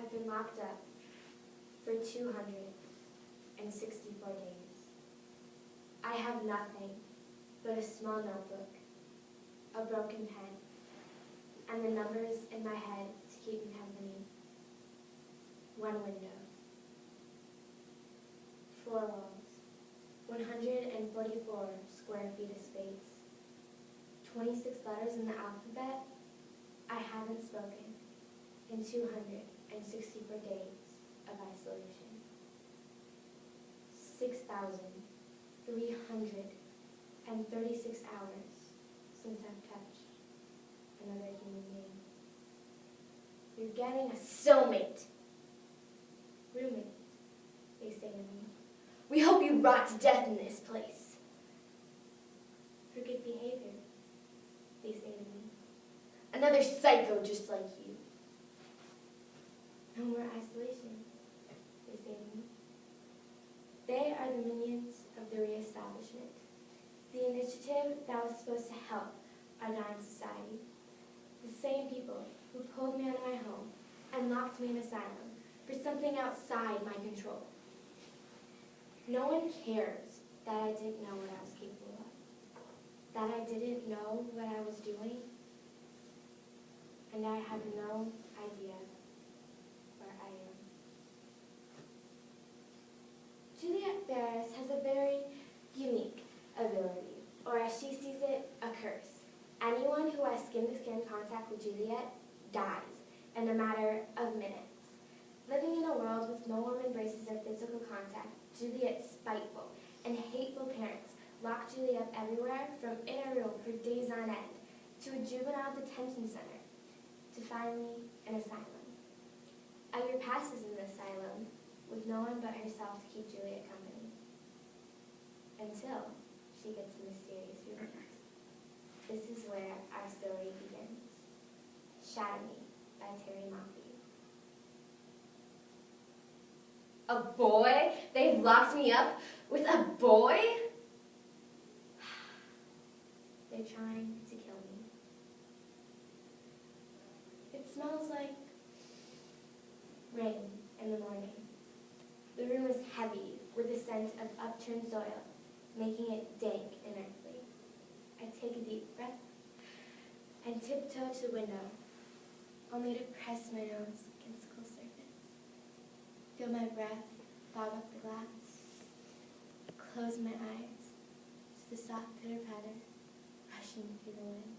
I've been locked up for 264 days. I have nothing but a small notebook, a broken pen, and the numbers in my head to keep me company. One window, 4 walls, 144 square feet of space, 26 letters in the alphabet I haven't spoken in 264 days of isolation. 6,336 hours since I've touched another human being. You're getting a cellmate. Roommate, they say to me. We hope you rot to death in this place. For good behavior, they say to me. Another psycho just like you. No more isolation, they say to me. They are the minions of the reestablishment, the initiative that was supposed to help our dying society. The same people who pulled me out of my home and locked me in asylum for something outside my control. No one cares that I didn't know what I was capable of, that I didn't know what I was doing, and I have no idea where I am. Juliette Barris has a very unique ability, or as she sees it, a curse. Anyone who has skin-to-skin contact with Juliette dies in a matter of minutes. Living in a world with no one embraces their physical contact, Juliette's spiteful and hateful parents lock Juliette everywhere from in a room for days on end to a juvenile detention center to finally an asylum. A year passes in the asylum with no one but herself to keep Juliette company until she gets a mysterious roommate. This is where our story begins. Shadow Me by Terry Moffey. A boy? They've locked me up with a boy? They're trying to kill me. It smells like rain in the morning. The room is heavy with the scent of upturned soil, making it dank and earthly. I take a deep breath and tiptoe to the window, only to press my nose against the cool surface. Feel my breath fog up the glass. Close my eyes to the soft pitter-patter rushing through the wind.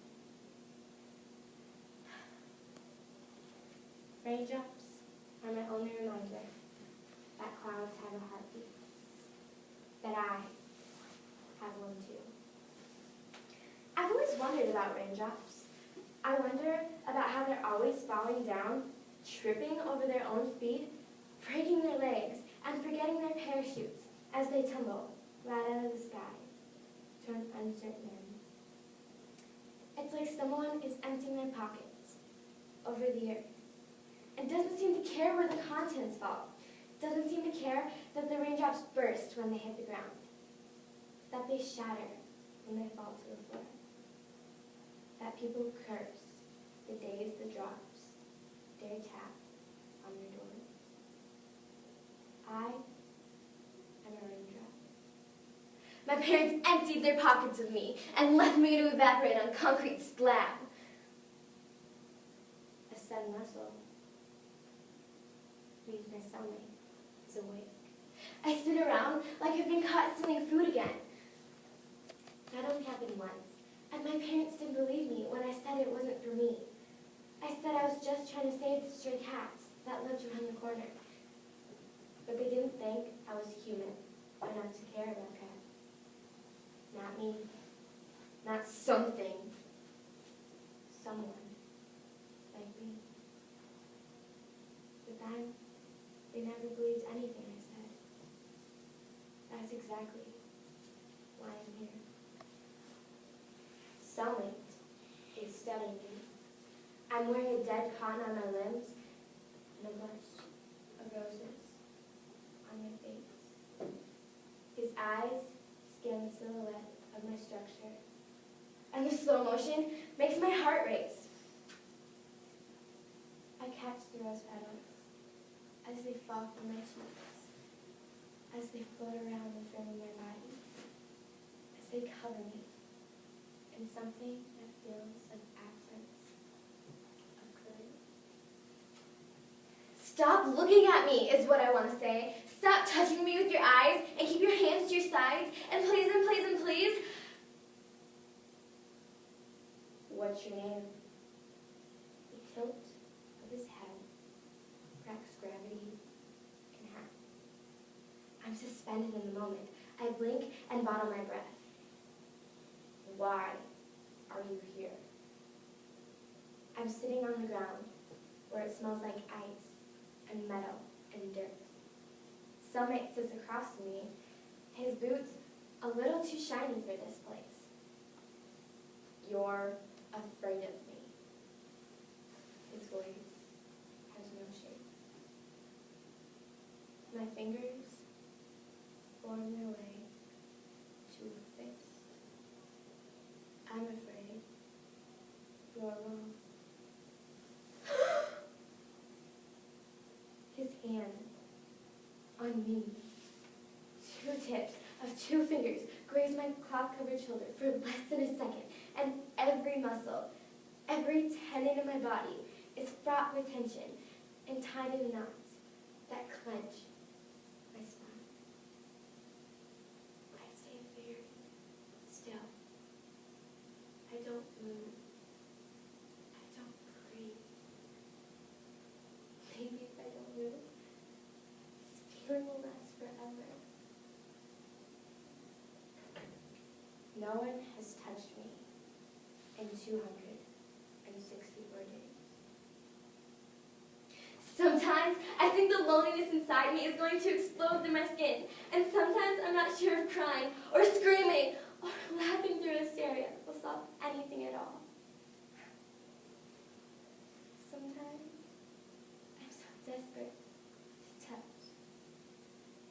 Raindrops are my only reminder that clouds have a heartbeat, that I have one too. I've always wondered about raindrops. I wonder about how they're always falling down, tripping over their own feet, breaking their legs, and forgetting their parachutes as they tumble right out of the sky to an uncertain end. It's like someone is emptying their pockets over the earth and doesn't seem to care where the contents fall, doesn't seem to care that the raindrops burst when they hit the ground, that they shatter when they fall to the floor, that people curse the days the drops dare tap on their doors. I am a raindrop. My parents emptied their pockets of me and left me to evaporate on concrete slab. A sudden rustle means my cellmate is awake. I spin around like I've been caught stealing food again. That only happened once, and my parents didn't believe me when I said it wasn't for me. I said I was just trying to save the stray cats that lived around the corner. But they didn't think I was human enough to care about cats. Not me. Not something. Someone like me. But then, they never believed anything I said. That's exactly why I'm here. Cellmate is studying me. I'm wearing a dead cotton on my limbs and a blush of roses on my face. His eyes scan the silhouette of my structure, and the slow motion makes my heart race. I catch the rose petals as they fall from my cheeks, as they float around and fill my body, as they cover me in something that feels like absence of clue. Stop looking at me is what I want to say. Stop touching me with your eyes and keep your hands to your sides. And please and please and please. What's your name? The tilt of his head cracks gravity in half. I'm suspended in the moment. I blink and bottle my breath. Why are you here? I'm sitting on the ground where it smells like ice and metal and dirt. Cellmate sits across from me, his boots a little too shiny for this place. You're afraid of me. His voice has no shape. My fingers form their way to a fist. I'm afraid you're wrong. His hand on me. 2 tips of 2 fingers graze my cloth-covered shoulder for less than a second, and every muscle, every tendon in my body is fraught with tension and tied in knots that clench my spine. I stay very still. I don't move. I don't breathe. Maybe if I don't move, this feeling will last forever. No one has touched me in 264 days. Sometimes I think the loneliness inside me is going to explode through my skin, and sometimes I'm not sure if crying or screaming or laughing through hysteria will solve anything at all. Sometimes I'm so desperate to touch,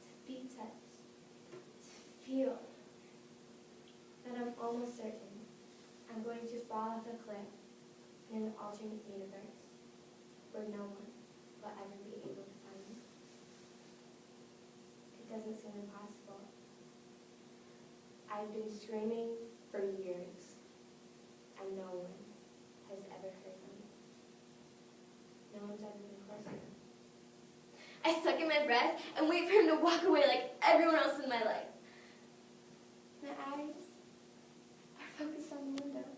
to be touched, to feel, that I'm almost certain I'm going to fall off a cliff in an alternate universe where no one will ever be able to find me. It doesn't seem impossible. I've been screaming for years, and no one has ever heard me. No one's ever been close enough. I suck in my breath and wait for him to walk away like everyone else in my life. My eyes are focused on the window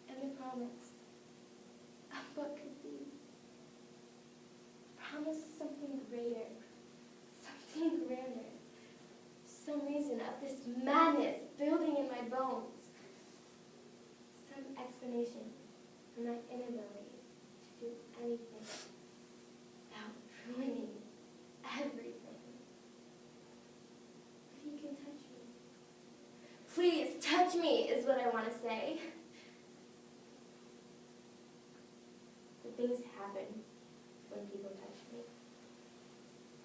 and the promise of what could be. Promise something greater, something grander. Some reason of this madness building in my bones. Some explanation for my inability to do anything without ruining everything. If you can touch me. Please touch me is what I want to say. But things happen when people touch me.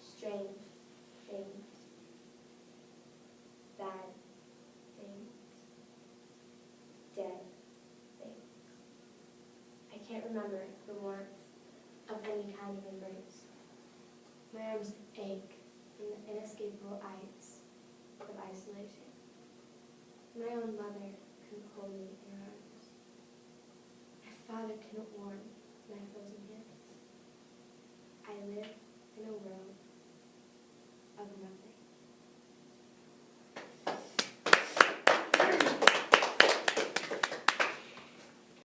Strange things. Bad things. Dead things. I can't remember the warmth of any kind of embrace. My arms ache in the inescapable ice of isolation. My own mother couldn't hold me in her arms. My father couldn't warm